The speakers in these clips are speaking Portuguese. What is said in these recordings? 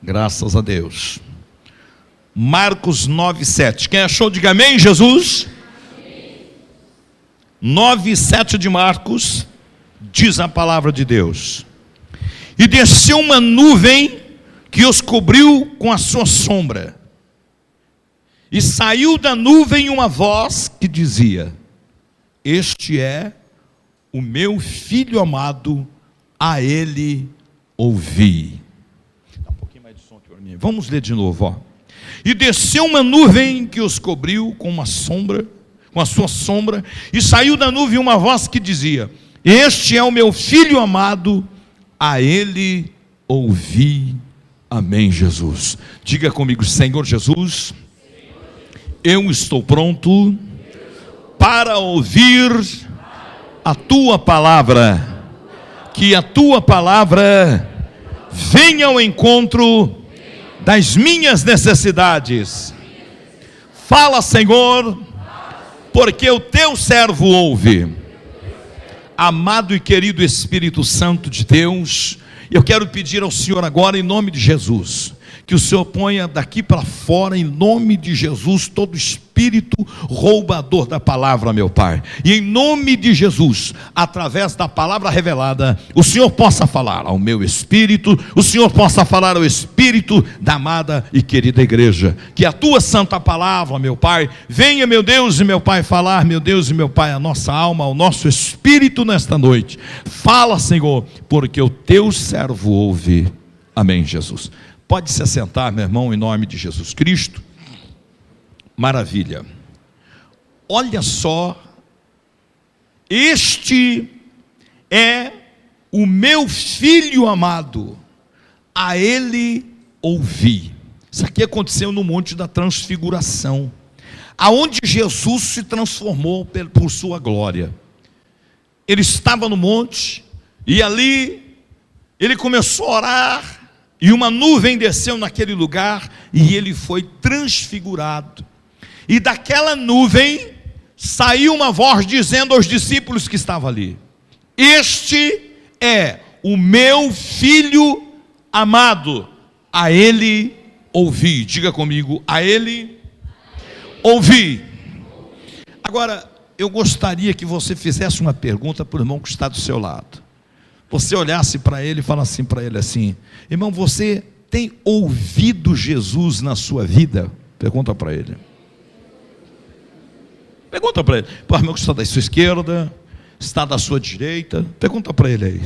Graças a Deus. Marcos 9:7. Quem achou, diga amém, Jesus. 9:7 de Marcos, diz a palavra de Deus: e desceu uma nuvem que os cobriu com a sua sombra, e saiu da nuvem uma voz que dizia: este é o meu filho amado, a ele ouvi. Dá um pouquinho mais de som aqui para mim. Vamos ler de novo, ó. E desceu uma nuvem que os cobriu com uma sombra, com a sua sombra, e saiu da nuvem uma voz que dizia: este é o meu filho amado, a ele ouvi. Amém, Jesus. Diga comigo: Senhor Jesus, eu estou pronto para ouvir a tua palavra. Que a tua palavra venha ao encontro das minhas necessidades. Fala, Senhor, porque o teu servo ouve. Amado e querido Espírito Santo de Deus, eu quero pedir ao Senhor agora, em nome de Jesus, que o Senhor ponha daqui para fora, em nome de Jesus, todo espírito roubador da palavra, meu Pai. E em nome de Jesus, através da palavra revelada, o Senhor possa falar ao meu espírito, o Senhor possa falar ao espírito da amada e querida igreja. Que a tua santa palavra, meu Pai, venha, meu Deus e meu Pai, falar, meu Deus e meu Pai, a nossa alma, ao nosso espírito nesta noite. Fala, Senhor, porque o teu servo ouve. Amém, Jesus. Pode se assentar, meu irmão, em nome de Jesus Cristo. Maravilha. Olha só, este é o meu filho amado, a ele ouvi. Isso aqui aconteceu no Monte da Transfiguração, aonde Jesus se transformou por sua glória. Ele estava no monte, e ali ele começou a orar, e uma nuvem desceu naquele lugar, e ele foi transfigurado. E daquela nuvem saiu uma voz dizendo aos discípulos que estavam ali: este é o meu filho amado, a ele ouvi. Diga comigo: a ele ouvi. Agora, eu gostaria que você fizesse uma pergunta para o irmão que está do seu lado. Você olhasse para ele e falasse para ele assim: irmão, você tem ouvido Jesus na sua vida? Pergunta para ele. Pergunta para ele. O irmão que está da sua esquerda, está da sua direita, pergunta para ele aí: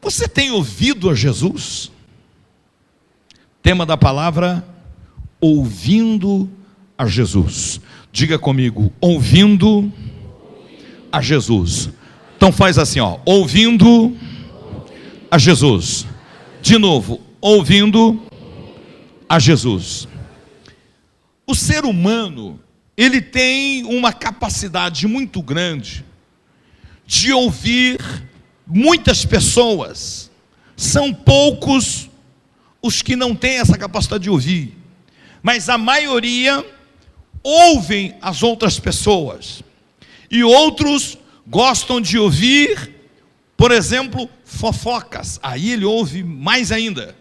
você tem ouvido a Jesus? Tema da palavra: ouvindo a Jesus. Diga comigo: ouvindo a Jesus. Então faz assim, ó: ouvindo a Jesus. De novo: ouvindo a Jesus. O ser humano, ele tem uma capacidade muito grande de ouvir muitas pessoas. São poucos os que não têm essa capacidade de ouvir, mas a maioria ouvem as outras pessoas. E outros gostam de ouvir, por exemplo, fofocas. Aí ele ouve mais ainda.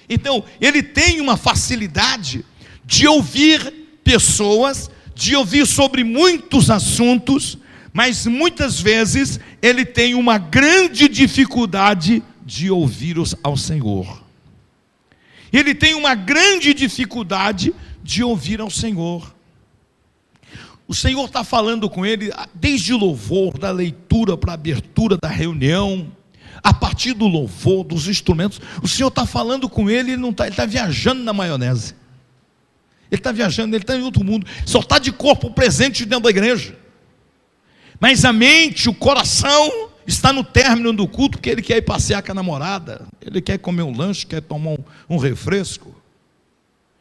Então, ele tem uma facilidade de ouvir pessoas, de ouvir sobre muitos assuntos, mas muitas vezes ele tem uma grande dificuldade de ouvir ao Senhor. Ele tem uma grande dificuldade de ouvir ao Senhor. O Senhor está falando com ele desde o louvor, da leitura para a abertura da reunião, a partir do louvor, dos instrumentos. O Senhor está falando com ele, ele está viajando na maionese. Ele está viajando, ele está em outro mundo, só está de corpo presente dentro da igreja. Mas a mente, o coração está no término do culto, porque ele quer ir passear com a namorada, ele quer comer um lanche, quer tomar um refresco.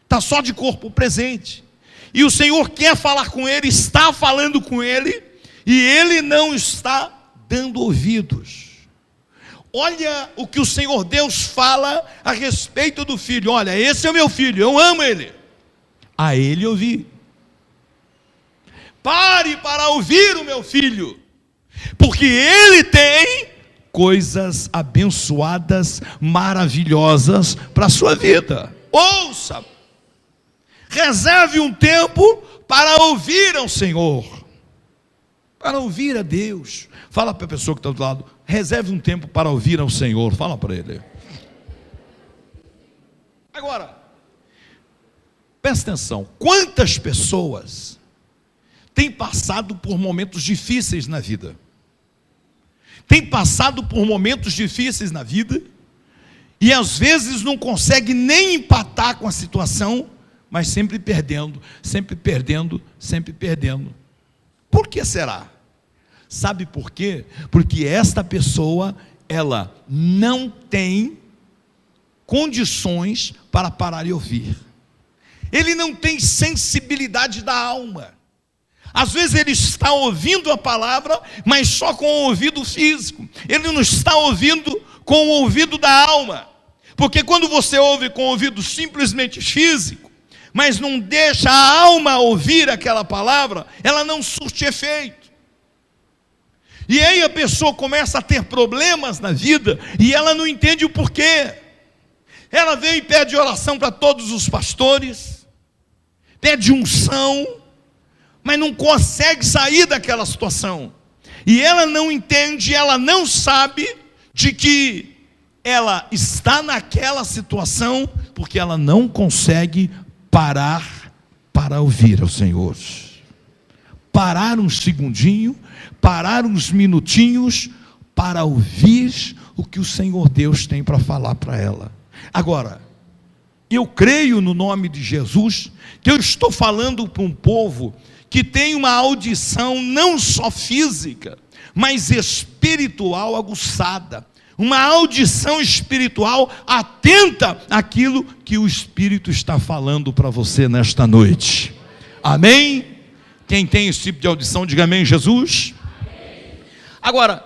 Está só de corpo presente. E o Senhor quer falar com ele, está falando com ele, e ele não está dando ouvidos. Olha o que o Senhor Deus fala a respeito do filho: olha, esse é o meu filho, eu amo ele, a ele ouvi. Pare para ouvir o meu filho, porque ele tem coisas abençoadas, maravilhosas para a sua vida. Ouça, reserve um tempo para ouvir ao Senhor, para ouvir a Deus. Fala para a pessoa que está do lado, reserve um tempo para ouvir ao Senhor. Fala para ele. Agora, presta atenção, quantas pessoas têm passado por momentos difíceis na vida? Tem passado por momentos difíceis na vida, e às vezes não consegue nem empatar com a situação, mas sempre perdendo, sempre perdendo, sempre perdendo. Por que será? Sabe por quê? Porque esta pessoa, ela não tem condições para parar e ouvir. Ele não tem sensibilidade da alma. Às vezes ele está ouvindo a palavra, mas só com o ouvido físico. Ele não está ouvindo com o ouvido da alma. Porque quando você ouve com o ouvido simplesmente físico, mas não deixa a alma ouvir aquela palavra, ela não surte efeito. E aí a pessoa começa a ter problemas na vida, e ela não entende o porquê. Ela vem e pede oração para todos os pastores, pede unção, mas não consegue sair daquela situação. E ela não entende, ela não sabe de que ela está naquela situação, porque ela não consegue parar para ouvir ao Senhor. Parar um segundinho, parar uns minutinhos, para ouvir o que o Senhor Deus tem para falar para ela. Agora, eu creio no nome de Jesus, que eu estou falando para um povo que tem uma audição não só física, mas espiritual aguçada, uma audição espiritual atenta àquilo que o Espírito está falando para você nesta noite. Amém? Quem tem esse tipo de audição, diga amém, Jesus. Amém. Agora,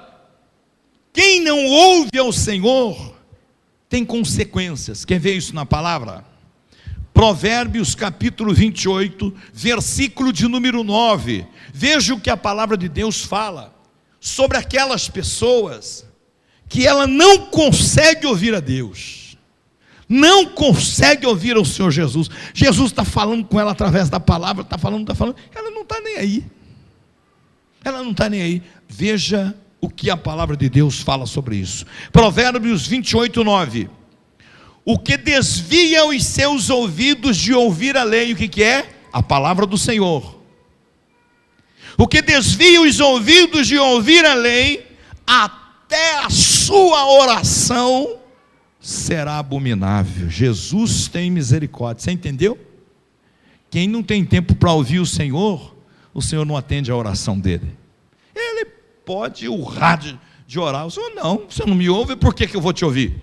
quem não ouve ao Senhor tem consequências. Quer ver isso na palavra? Provérbios capítulo 28, versículo de número 9. Veja o que a palavra de Deus fala sobre aquelas pessoas que ela não consegue ouvir a Deus, não consegue ouvir ao Senhor Jesus. Jesus está falando com ela através da palavra, está falando, ela não está nem aí, ela não está nem aí. Veja o que a palavra de Deus fala sobre isso. Provérbios 28, 9. O que desvia os seus ouvidos de ouvir a lei, o que é? A palavra do Senhor. O que desvia os ouvidos de ouvir a lei, até a sua oração será abominável. Jesus tem misericórdia. Você entendeu? Quem não tem tempo para ouvir o Senhor não atende a oração dele. Ele pode urrar de orar. O Senhor não, você não me ouve, por que eu vou te ouvir?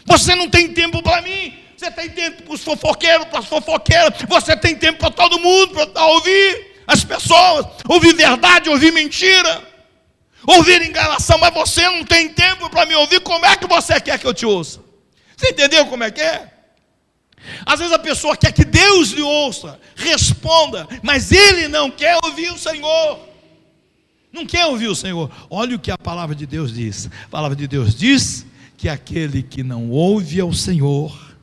Você não tem tempo para mim, você tem tempo para os fofoqueiros, para as fofoqueiras, você tem tempo para todo mundo, para ouvir as pessoas, ouvir verdade, ouvir mentira, ouvir enganação, mas você não tem tempo para me ouvir. Como é que você quer que eu te ouça? Você entendeu como é que é? Às vezes a pessoa quer que Deus lhe ouça, responda, mas ele não quer ouvir o Senhor, não quer ouvir o Senhor. Olha o que a palavra de Deus diz. A palavra de Deus diz que aquele que não ouve ao Senhor,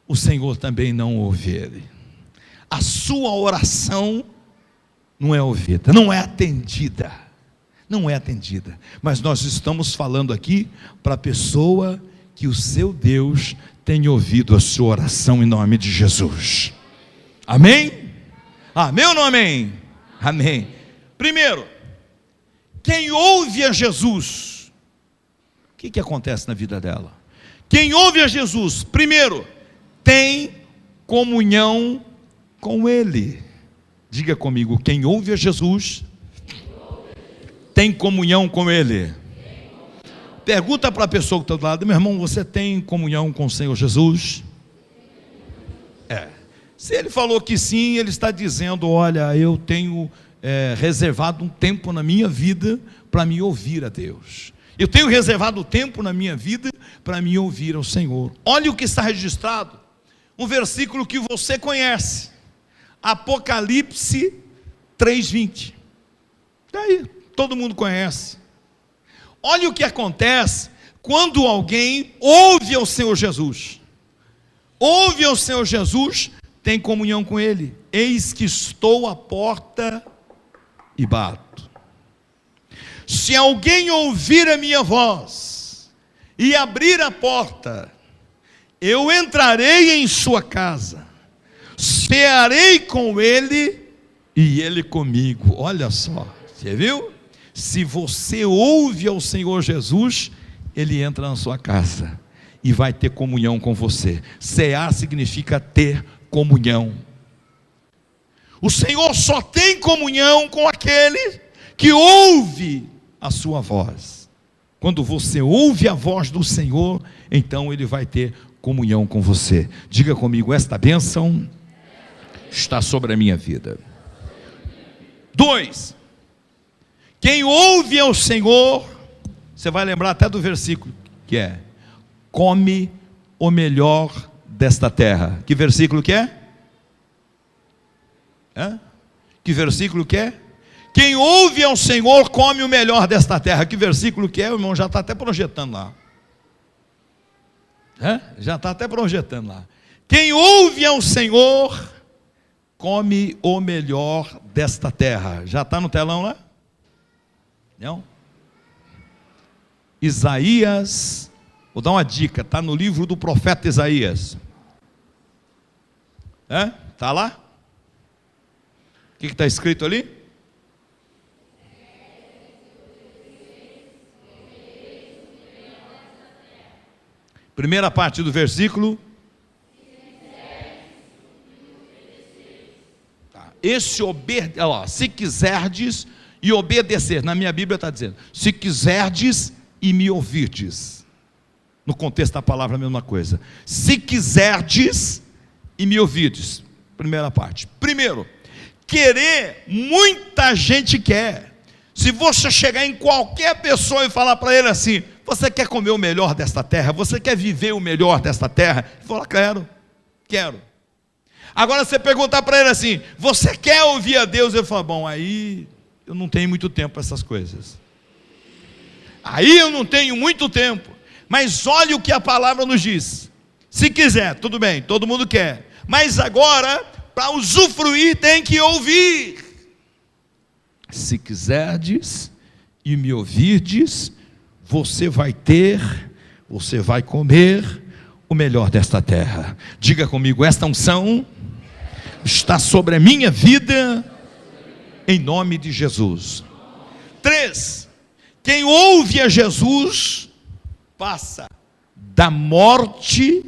o Senhor também não ouve ele. A sua oração não é ouvida, não é atendida, não é atendida. Mas nós estamos falando aqui para a pessoa que o seu Deus tem ouvido a sua oração em nome de Jesus. Amém? Amém ou não amém? Amém. Primeiro, quem ouve a Jesus, o que acontece na vida dela? Quem ouve a Jesus, primeiro, tem comunhão com Ele. Diga comigo, quem ouve a Jesus, tem comunhão com Ele. Pergunta para a pessoa que está do lado: meu irmão, você tem comunhão com o Senhor Jesus? Se ele falou que sim, ele está dizendo: olha, eu tenho reservado um tempo na minha vida para me ouvir a Deus. Eu tenho reservado tempo na minha vida para me ouvir ao Senhor. Olha o que está registrado, um versículo que você conhece, Apocalipse 3:20. Está aí, todo mundo conhece. olha o que acontece quando alguém ouve ao Senhor Jesus. Ouve ao Senhor Jesus, tem comunhão com Ele. Eis que estou à porta e bato. Se alguém ouvir a minha voz e abrir a porta, eu entrarei em sua casa, cearei com ele e ele comigo. Olha só, você viu? Se você ouve ao Senhor Jesus, ele entra na sua casa e vai ter comunhão com você. Cear significa ter comunhão. O Senhor só tem comunhão com aquele que ouve a sua voz. Quando você ouve a voz do Senhor, então ele vai ter comunhão com você. Diga comigo, esta bênção está sobre a minha vida. 2, quem ouve ao Senhor, você vai lembrar até do versículo, que é: come o melhor desta terra. Que versículo que é? Que versículo que é? Quem ouve ao Senhor come o melhor desta terra. Que versículo que é? O irmão já está até projetando lá. Já está até projetando lá. Quem ouve ao Senhor come o melhor desta terra. Já está no telão lá? Não? Isaías, vou dar uma dica, está no livro do profeta Isaías. Está lá? O que está escrito ali? Primeira parte do versículo. Se quiserdes e obedecer. Na minha Bíblia está dizendo: se quiserdes e me ouvirdes. No contexto da palavra a mesma coisa. Se quiserdes e me ouvirdes. Primeira parte. Primeiro, querer, muita gente quer. Se você chegar em qualquer pessoa e falar para ele assim: você quer comer o melhor desta terra? Você quer viver o melhor desta terra? Ele fala: quero. Agora você perguntar para ele assim: você quer ouvir a Deus? Ele fala: bom, aí eu não tenho muito tempo para essas coisas. Aí eu não tenho muito tempo. Mas olha o que a palavra nos diz. Se quiser, tudo bem, todo mundo quer. Mas agora, para usufruir, tem que ouvir. Se quiserdes e me ouvirdes, você vai comer o melhor desta terra. Diga comigo, esta unção está sobre a minha vida, em nome de Jesus. 3, quem ouve a Jesus, passa da morte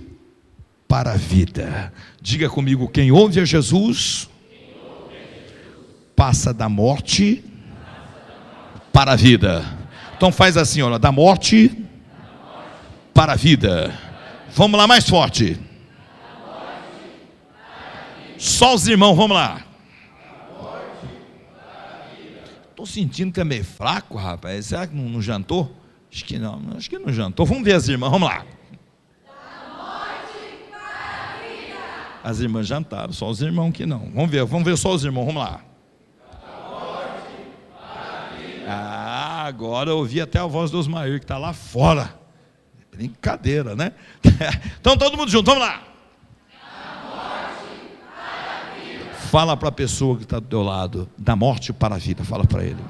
para a vida. Diga comigo, quem ouve a Jesus, passa da morte para a vida. Então faz assim, olha, da morte para a vida. Vamos lá, mais forte. Só os irmãos, vamos lá. Estou sentindo que é meio fraco, rapaz. Será que não jantou? Acho que não jantou. Vamos ver as irmãs, vamos lá. As irmãs jantaram, só os irmãos que não. Vamos ver só os irmãos, vamos lá. Agora eu ouvi até a voz do Osmair, que está lá fora. Brincadeira, né? Então todo mundo junto, vamos lá. Fala para a pessoa que está do teu lado: da morte para a vida. Fala para ele.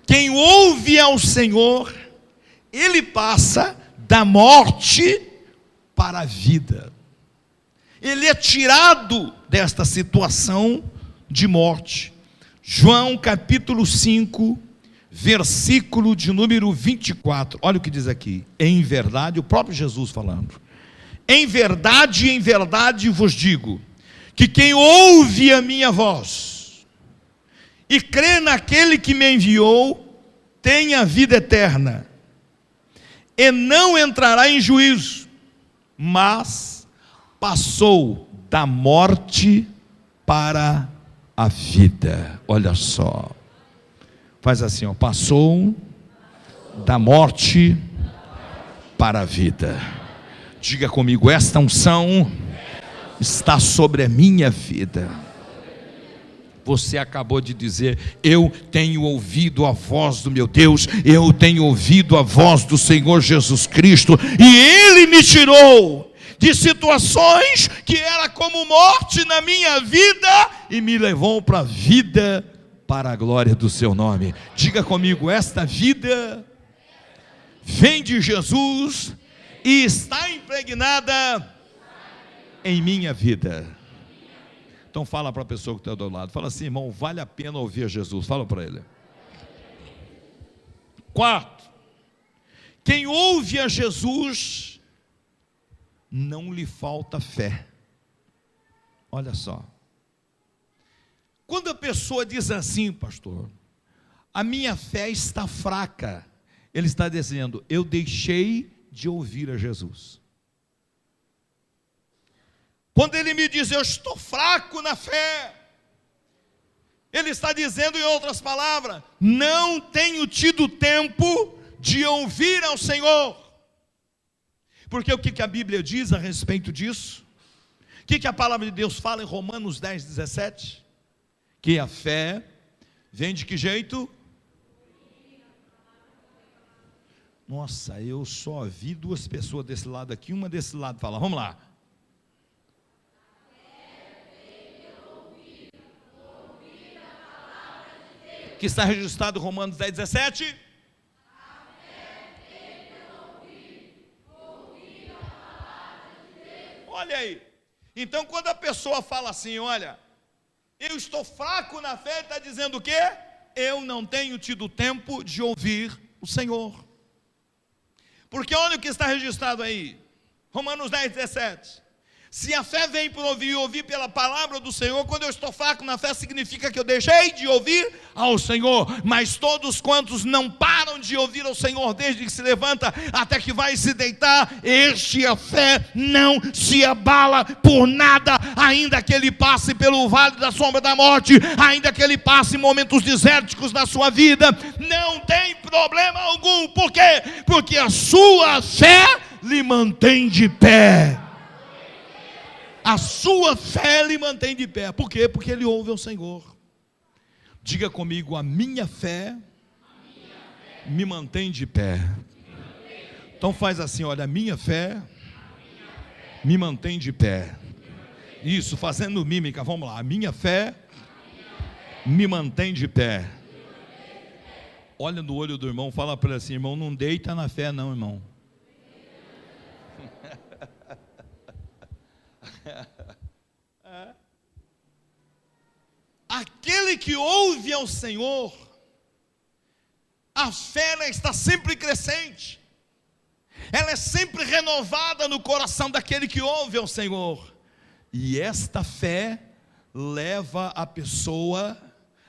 Quem ouve ao Senhor, ele passa da morte para a vida. Ele é tirado desta situação de morte. João capítulo 5, versículo de número 24. Olha o que diz aqui. Em verdade, o próprio Jesus falando: em verdade vos digo, que quem ouve a minha voz e crê naquele que me enviou, tem a vida eterna, e não entrará em juízo, mas passou da morte para a vida. Olha só, faz assim, ó, passou da morte para a vida. Diga comigo, esta unção está sobre a minha vida. Você acabou de dizer: eu tenho ouvido a voz do meu Deus, eu tenho ouvido a voz do Senhor Jesus Cristo, e Ele me tirou de situações que era como morte na minha vida, e me levou para a vida, para a glória do seu nome. Diga comigo: esta vida vem de Jesus e está impregnada em minha vida. Então fala para a pessoa que está do lado, fala assim: irmão, vale a pena ouvir Jesus. Fala para ele. Quarto, quem ouve a Jesus, não lhe falta fé. Olha só, quando a pessoa diz assim: pastor, a minha fé está fraca, ele está dizendo: eu deixei de ouvir a Jesus. Quando ele me diz: eu estou fraco na fé, ele está dizendo, em outras palavras, não tenho tido tempo de ouvir ao Senhor. Porque o que a Bíblia diz a respeito disso? O que a palavra de Deus fala em Romanos 10, 17? Que a fé vem de que jeito? Nossa, eu só vi duas pessoas desse lado aqui, uma desse lado. Fala, vamos lá. Que está registrado em Romanos 10, 17. Olha aí. Então, quando a pessoa fala assim: olha, eu estou fraco na fé, ele está dizendo o quê? Eu não tenho tido tempo de ouvir o Senhor. Porque olha o que está registrado aí, Romanos 10, 17. Se a fé vem por ouvir e ouvir pela palavra do Senhor, quando eu estou fraco na fé, significa que eu deixei de ouvir ao Senhor. Mas todos quantos não param de ouvir ao Senhor, desde que se levanta até que vai se deitar, a fé não se abala por nada, ainda que ele passe pelo vale da sombra da morte, ainda que ele passe momentos desérticos na sua vida, não tem problema algum. Por quê? Porque a sua fé lhe mantém de pé. A sua fé lhe mantém de pé. Por quê? Porque ele ouve ao Senhor. Diga comigo: a minha fé me mantém de pé. Então faz assim, olha: a minha fé me mantém de pé. Isso, fazendo mímica, vamos lá. A minha fé me mantém de pé. Olha no olho do irmão, fala para ele assim: irmão, não deita na fé não, irmão. Aquele que ouve ao Senhor, a fé ela está sempre crescente, ela é sempre renovada no coração daquele que ouve ao Senhor, e esta fé leva a pessoa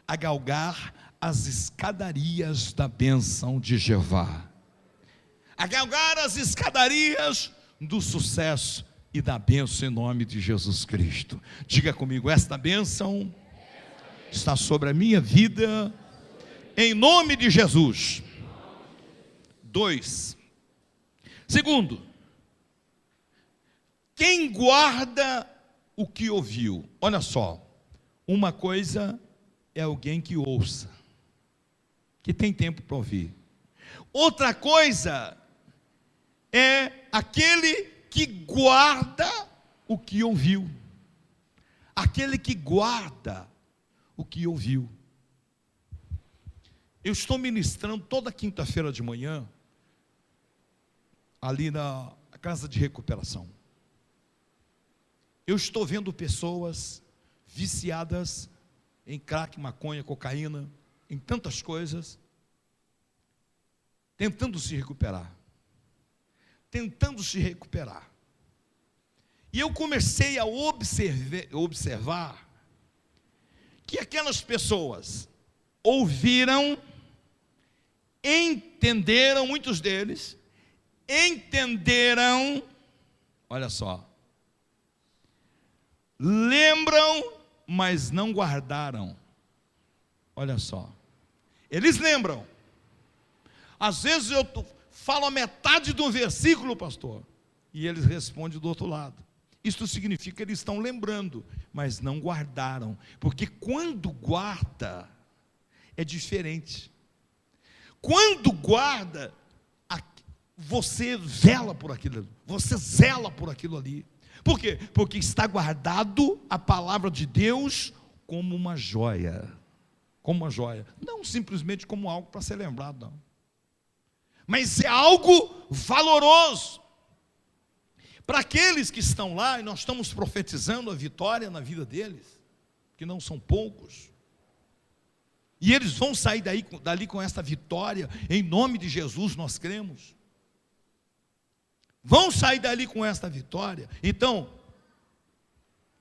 a galgar as escadarias da bênção de Jeová, a galgar as escadarias do sucesso e da bênção em nome de Jesus Cristo. Diga comigo: esta bênção está sobre a minha vida, em nome de Jesus. 2. Segundo, quem guarda o que ouviu. Olha só, uma coisa é alguém que ouça, que tem tempo para ouvir. Outra coisa é aquele que guarda o que ouviu. Aquele que guarda o que ouviu. Eu estou ministrando toda quinta-feira de manhã, ali na casa de recuperação. Eu estou vendo pessoas viciadas em crack, maconha, cocaína, em tantas coisas, tentando se recuperar. E eu comecei a observar que aquelas pessoas ouviram, entenderam, muitos deles entenderam, olha só, lembram, mas não guardaram. Olha só, eles lembram. Às vezes eu falo a metade de um versículo, pastor, e eles respondem do outro lado. Isso significa que eles estão lembrando, mas não guardaram, porque quando guarda, é diferente. Quando guarda, você zela por aquilo, você zela por aquilo ali. Por quê? Porque está guardado a palavra de Deus como uma joia. Como uma joia. Não simplesmente como algo para ser lembrado, não. Mas é algo valoroso. Para aqueles que estão lá, e nós estamos profetizando a vitória na vida deles, que não são poucos. E eles vão sair dali com esta vitória, em nome de Jesus nós cremos. Vão sair dali com esta vitória. Então,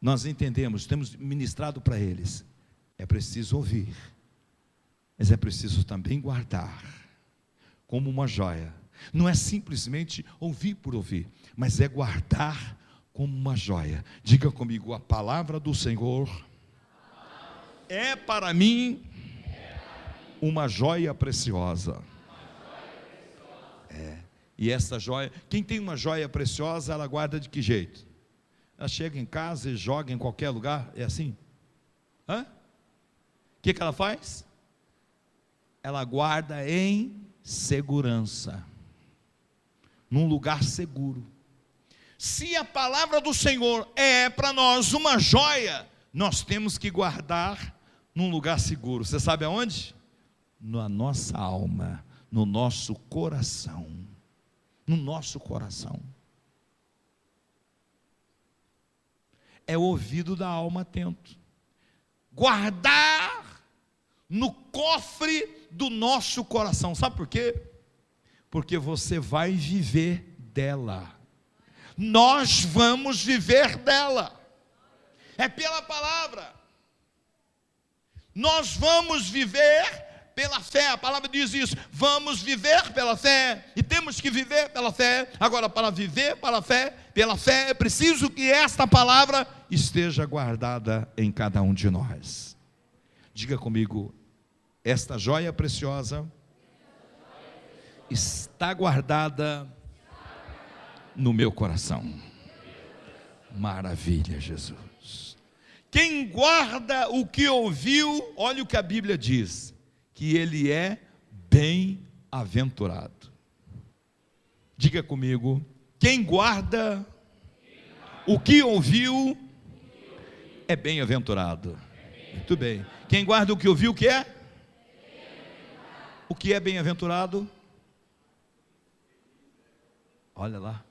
nós entendemos, temos ministrado para eles, é preciso ouvir, mas é preciso também guardar, como uma joia. Não é simplesmente ouvir por ouvir, mas é guardar como uma joia. Diga comigo, a palavra do Senhor é para mim uma joia preciosa. E essa joia, quem tem uma joia preciosa, ela guarda de que jeito? Ela chega em casa e joga em qualquer lugar, é assim? O que ela faz? Ela guarda em segurança, num lugar seguro. Se a palavra do Senhor é para nós uma joia, nós temos que guardar num lugar seguro. Você sabe aonde? Na nossa alma, no nosso coração. No nosso coração. É o ouvido da alma atento. Guardar no cofre do nosso coração. Sabe por quê? Porque você vai viver dela. Nós vamos viver dela. É pela palavra. Nós vamos viver pela fé. A palavra diz isso. Vamos viver pela fé. E temos que viver pela fé. Agora, para viver pela fé, é preciso que esta palavra esteja guardada em cada um de nós. Diga comigo, esta joia preciosa está guardada no meu coração. Maravilha, Jesus. Quem guarda o que ouviu, olha o que a Bíblia diz, que ele é bem-aventurado. Diga comigo, quem guarda o que ouviu é bem-aventurado. Muito bem. Quem guarda o que ouviu, o que é? O que é bem-aventurado? Olha lá.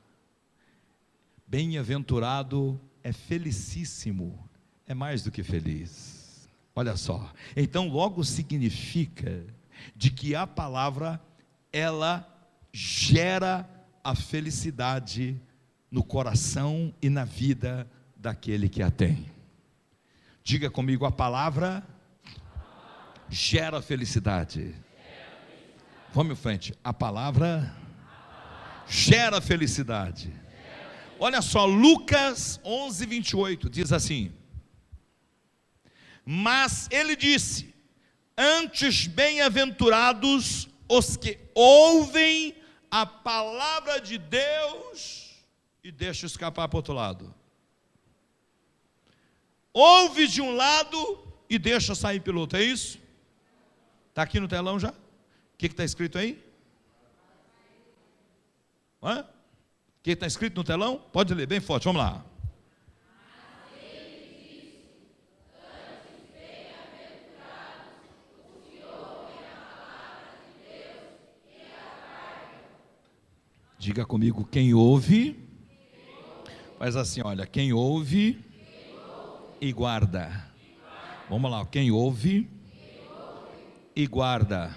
Bem-aventurado é felicíssimo, é mais do que feliz. Olha só. Então logo significa de que a palavra ela gera a felicidade no coração e na vida daquele que a tem. Diga comigo, a palavra gera felicidade. Vamos em frente. A palavra gera felicidade. Olha só, Lucas 11, 28 diz assim: mas ele disse, antes bem-aventurados os que ouvem a palavra de Deus e deixam escapar para o outro lado. Ouve de um lado e deixa sair pelo outro, é isso? Está aqui no telão já? O que está escrito aí? O que está escrito no telão? Pode ler bem forte, vamos lá. Diga comigo, quem ouve, faz assim, olha, quem ouve e guarda. Vamos lá, quem ouve e guarda.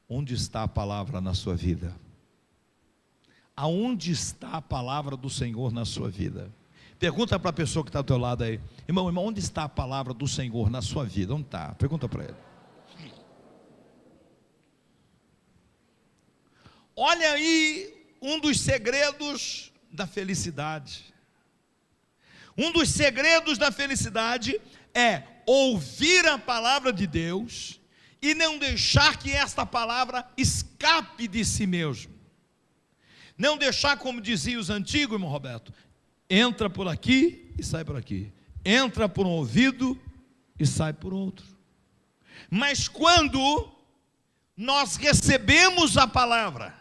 Onde está a palavra na sua vida? Aonde está a palavra do Senhor na sua vida? Pergunta para a pessoa que está ao teu lado aí, irmão, onde está a palavra do Senhor na sua vida? Onde está? Pergunta para ele. Olha aí um dos segredos da felicidade. Um dos segredos da felicidade é ouvir a palavra de Deus e não deixar que esta palavra escape de si mesmo. Não deixar, como diziam os antigos, irmão Roberto, Entra por aqui e sai por aqui. Entra por um ouvido e sai por outro. Mas quando nós recebemos a palavra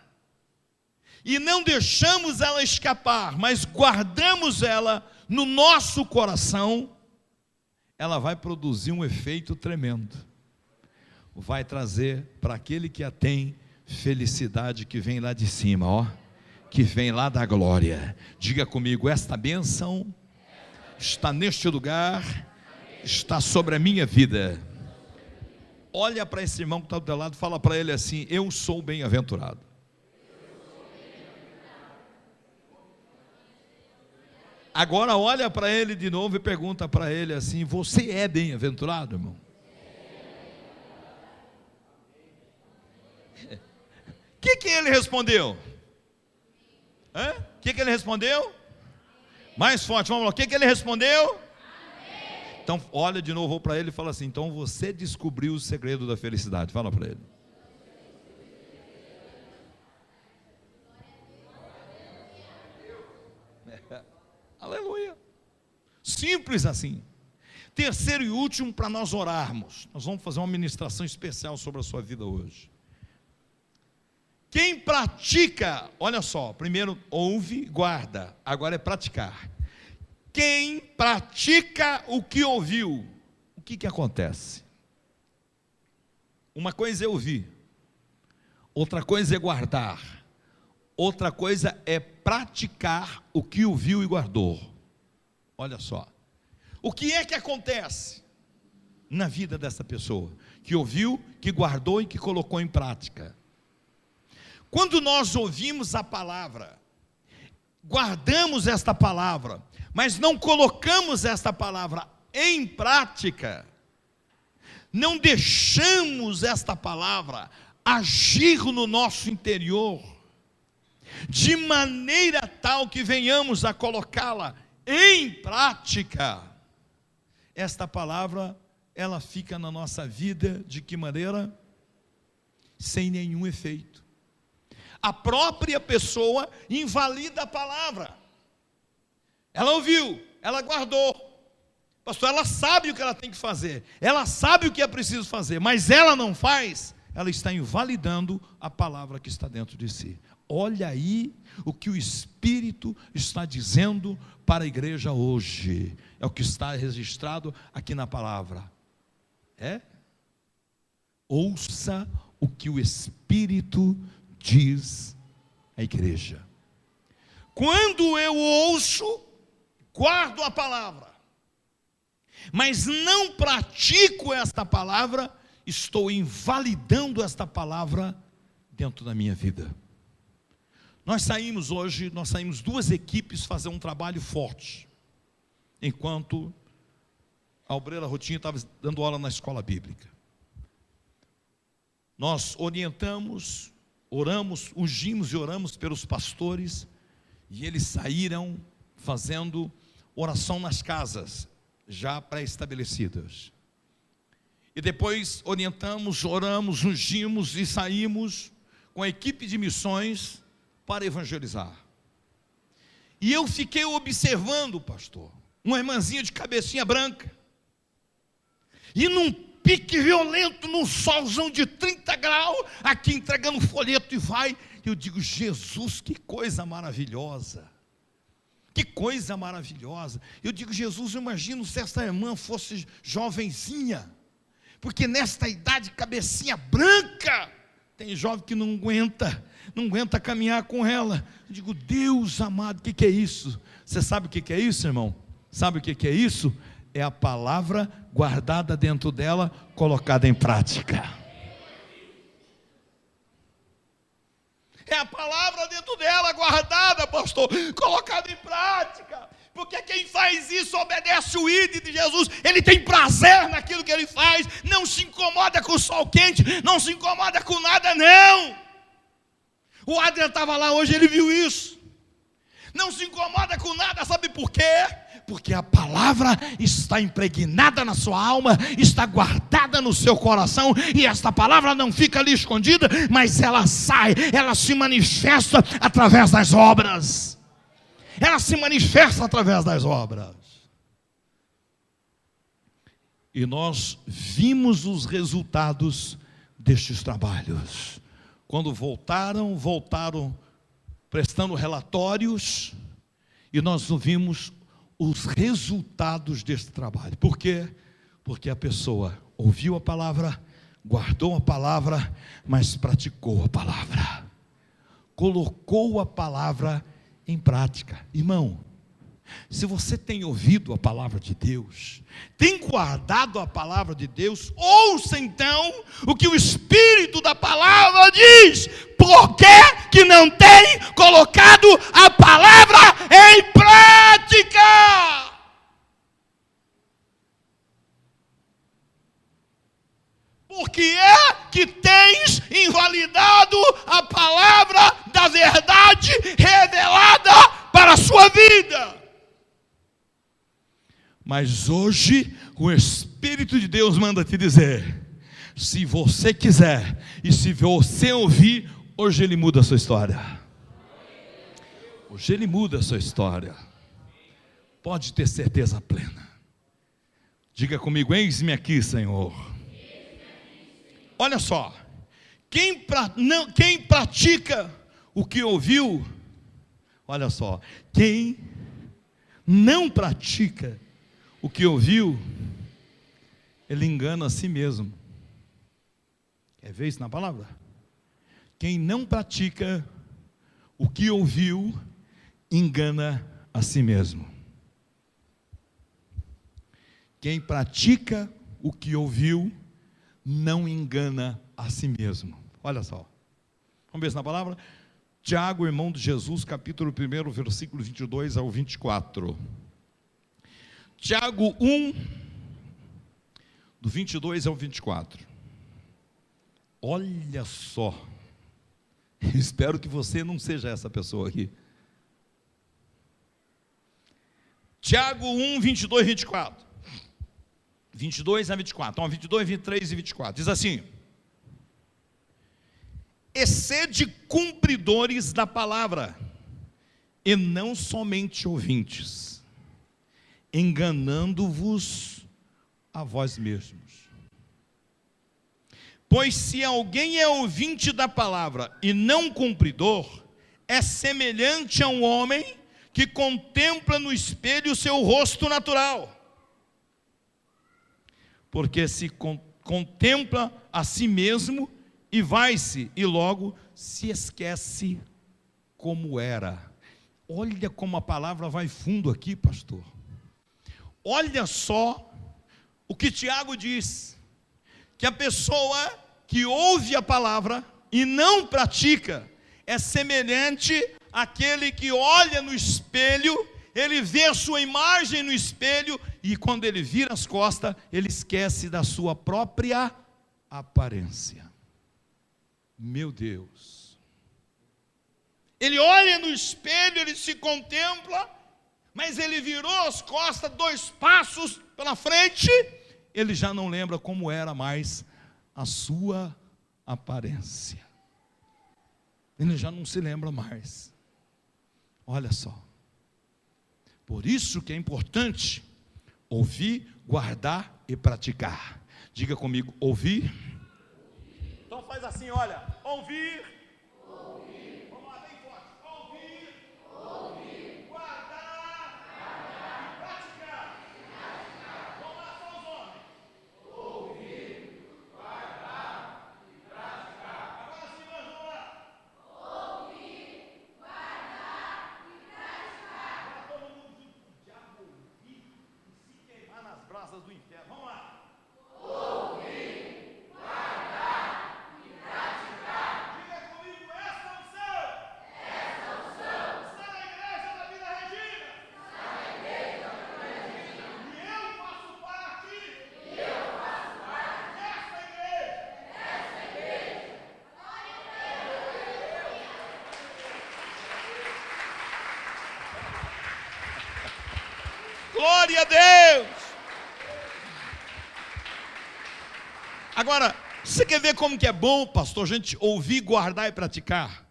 e não deixamos ela escapar, mas guardamos ela no nosso coração, ela vai produzir um efeito tremendo. Vai trazer para aquele que a tem felicidade que vem lá de cima, ó, que vem lá da glória. Diga comigo: esta bênção está neste lugar, está sobre a minha vida. Olha para esse irmão que está do teu lado, fala para ele assim: eu sou bem-aventurado. Agora olha para ele de novo e pergunta para ele assim: você é bem-aventurado, irmão? O que ele respondeu? O que ele respondeu? Mais forte, vamos lá. O que ele respondeu? Então olha de novo para ele e fala assim: então você descobriu o segredo da felicidade. Fala para ele. Aleluia. Simples assim. Terceiro e último, para nós orarmos. Nós vamos fazer uma ministração especial sobre a sua vida hoje. Quem pratica, olha só, primeiro ouve, guarda, agora é praticar. Quem pratica o que ouviu, o que acontece? Uma coisa é ouvir, outra coisa é guardar, outra coisa é praticar o que ouviu e guardou. Olha só, o que é que acontece na vida dessa pessoa, que ouviu, que guardou e que colocou em prática? Quando nós ouvimos a palavra, guardamos esta palavra, mas não colocamos esta palavra em prática, não deixamos esta palavra agir no nosso interior, de maneira tal que venhamos a colocá-la em prática, esta palavra, ela fica na nossa vida, de que maneira? Sem nenhum efeito. A própria pessoa invalida a palavra. Ela ouviu, ela guardou. Pastor, ela sabe o que ela tem que fazer, ela sabe o que é preciso fazer, mas ela não faz, ela está invalidando a palavra que está dentro de si. Olha aí o que o Espírito está dizendo para a igreja hoje. É o que está registrado aqui na palavra. Ouça o que o Espírito diz à igreja. Quando eu ouço, guardo a palavra, mas não pratico esta palavra, estou invalidando esta palavra dentro da minha vida. Nós saímos duas equipes fazer um trabalho forte, enquanto a obreira Rotinha estava dando aula na escola bíblica. Nós orientamos, oramos, ungimos e oramos pelos pastores, e eles saíram fazendo oração nas casas, já pré-estabelecidas. E depois orientamos, oramos, ungimos e saímos com a equipe de missões para evangelizar. E eu fiquei observando, pastor, uma irmãzinha de cabecinha branca, e num pique violento, num solzão de 30 graus, aqui entregando folheto e vai. Eu digo: Jesus, que coisa maravilhosa, que coisa maravilhosa. Eu digo: Jesus, eu imagino se essa irmã fosse jovenzinha, porque nesta idade, cabecinha branca, tem jovem que não aguenta caminhar com ela. Eu digo: Deus amado, o que é isso? Você sabe o que é isso, irmão? Sabe o que é isso? É a palavra guardada dentro dela, colocada em prática. É a palavra dentro dela, guardada, pastor, colocada em prática. Porque quem faz isso obedece o ídolo de Jesus. Ele tem prazer naquilo que ele faz. Não se incomoda com o sol quente, não se incomoda com nada, não. O Adriano estava lá hoje, ele viu isso. Não se incomoda com nada, sabe por quê? Porque a palavra está impregnada na sua alma, está guardada no seu coração, e esta palavra não fica ali escondida, mas ela sai, ela se manifesta através das obras. ela se manifesta através das obras. E nós vimos os resultados destes trabalhos. Quando voltaram prestando relatórios, e nós vimos os resultados deste trabalho. Por quê? Porque a pessoa ouviu a palavra, guardou a palavra, mas praticou a palavra. Colocou a palavra em prática. Irmão, se você tem ouvido a palavra de Deus, tem guardado a palavra de Deus, ouça então o que o Espírito da palavra diz. Por que não tem colocado a palavra em prática? Porque é que tens invalidado a palavra da verdade revelada para a sua vida. Mas hoje o Espírito de Deus manda te dizer: se você quiser e se você ouvir, hoje Ele muda a sua história. Hoje Ele muda a sua história. Pode ter certeza plena. Diga comigo: eis-me aqui, Senhor. Olha só, quem pratica o que ouviu, olha só, quem não pratica o que ouviu, ele engana a si mesmo. Quer ver isso na palavra? Quem não pratica o que ouviu, engana a si mesmo. Quem pratica o que ouviu, não engana a si mesmo. Olha só, vamos ver isso na palavra? Tiago, irmão de Jesus, capítulo 1, versículo 22 ao 24. Tiago 1, do 22 ao 24. Olha só, espero que você não seja essa pessoa aqui. Tiago 1, 22 e 24. 22 a 24, então 22, 23 e 24, diz assim: e sede cumpridores da palavra, e não somente ouvintes, enganando-vos a vós mesmos. Pois se alguém é ouvinte da palavra e não cumpridor, é semelhante a um homem que contempla no espelho o seu rosto natural. Porque se contempla a si mesmo e vai-se, e logo se esquece como era. Olha como a palavra vai fundo aqui, pastor. Olha só o que Tiago diz, que a pessoa que ouve a palavra e não pratica, é semelhante àquele que olha no espelho, ele vê a sua imagem no espelho, e quando ele vira as costas, ele esquece da sua própria aparência. Meu Deus. Ele olha no espelho, ele se contempla, mas ele virou as costas 2 passos pela frente, ele já não lembra como era mais a sua aparência. Ele já não se lembra mais. Olha só. Por isso que é importante ouvir, guardar e praticar. Diga comigo: ouvir. Então faz assim, olha, ouvir. Ouvir. Vamos lá, bem forte. Ouvir. Ouvir. Guardar. Guardar. E praticar. Praticar. Vamos lá, só os homens. Ouvir. Guardar. E praticar. Agora sim, nós vamos lá. Ouvir. Guardar. E praticar. Agora todo mundo junto. O diabo ouvir e se queimar nas brasas do inferno. Vamos lá. Glória a Deus. Agora, você quer ver como que é bom, pastor, a gente ouvir, guardar e praticar?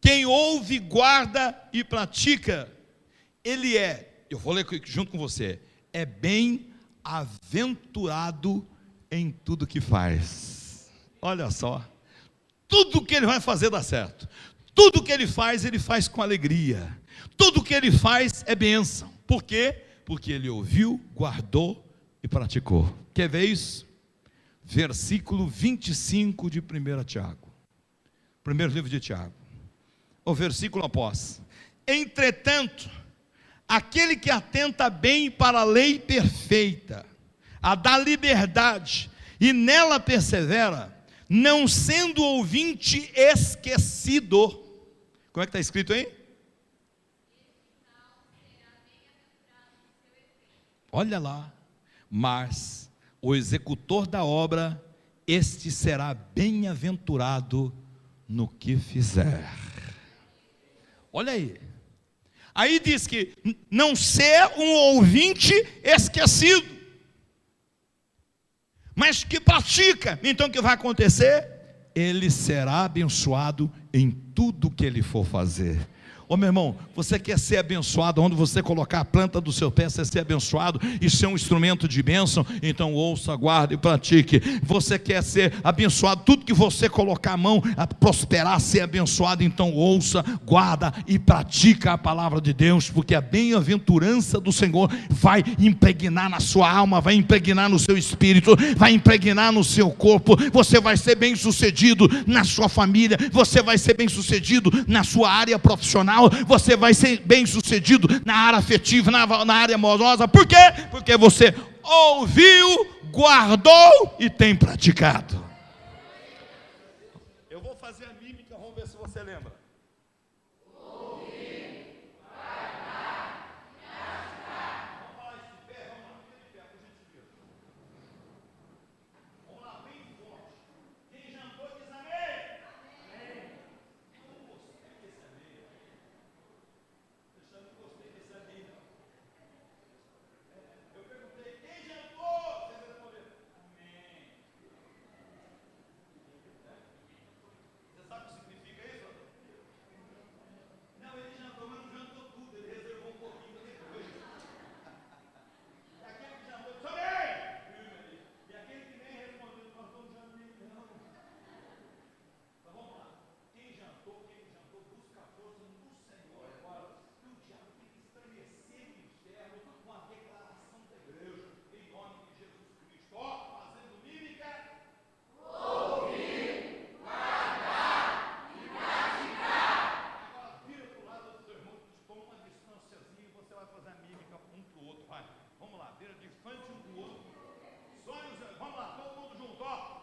Quem ouve, guarda e pratica, ele é, eu vou ler junto com você, é bem-aventurado em tudo que faz. Olha só, tudo que ele vai fazer dá certo. Tudo que ele faz com alegria. Tudo que ele faz é bênção. Por quê? Porque ele ouviu, guardou e praticou. Quer ver isso? Versículo 25 de 1 Tiago. Primeiro livro de Tiago. O versículo após. Entretanto, aquele que atenta bem para a lei perfeita, a da liberdade, e nela persevera, não sendo ouvinte esquecido. Como é que está escrito aí? Olha lá. Mas o executor da obra, este será bem-aventurado no que fizer. Olha aí. Aí diz que não ser um ouvinte esquecido, mas que pratica. Então o que vai acontecer? Ele será abençoado em tudo que ele for fazer. Ô meu irmão, você quer ser abençoado, onde você colocar a planta do seu pé, você ser abençoado e ser um instrumento de bênção, então ouça, guarde e pratique. Você quer ser abençoado, tudo que você colocar a mão, a prosperar, ser abençoado, então ouça, guarda e pratica a palavra de Deus, porque a bem-aventurança do Senhor vai impregnar na sua alma, vai impregnar no seu espírito, vai impregnar no seu corpo. Você vai ser bem sucedido na sua família, você vai ser bem sucedido na sua área profissional, você vai ser bem sucedido na área afetiva, na área amorosa. Por quê? Porque você ouviu, guardou e tem praticado. Eu vou fazer a mímica, vamos ver se você lembra. Ouvir, guardar, praticar. Vamos falar isso de pé, vamos lá, fica de pé, por gentileza. Vamos lá, bem forte. Quem jantou diz amém. Amém. Eu perguntei, quem jantou? Você respondeu, amém. Você sabe o que significa isso? Não, ele jantou, mas não jantou tudo, ele reservou um pouquinho para depois. E aquele que jantou, disse amém. E aquele que nem respondeu, nós estamos jantando, não. Então vamos lá. Quem jantou, busca a força no Senhor. Agora, que o diabo tem que estremecer o inferno com a declaração da igreja, em nome de Jesus Cristo. Ó, fazendo mímica. Ouvir, guardar e praticar. Agora vira para o lado do seu irmão, toma uma distânciazinha e você vai fazer a mímica um para o outro. Vai, vamos lá, vira de frente um para o outro. Sonhos, vamos lá, todo mundo junto, ó.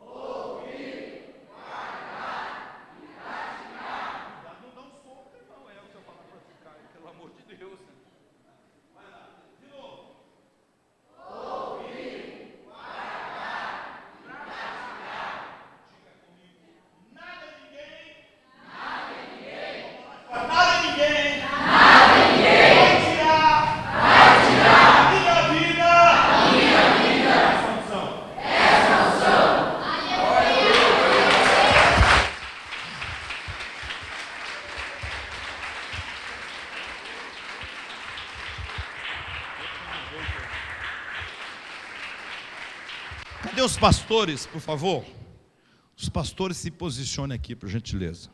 Ouvir, guardar e praticar. Cuidado, não dá um soco, não é o que eu falar praticar, pelo amor de Deus. Vai lá, de novo. Ouvir, guardar e praticar. Diga comigo, nada ninguém. Vamos lá, nada ninguém. Vai tirar a minha vida. Essa unção. Cadê os pastores, por favor? Os pastores se posicionem aqui, por gentileza.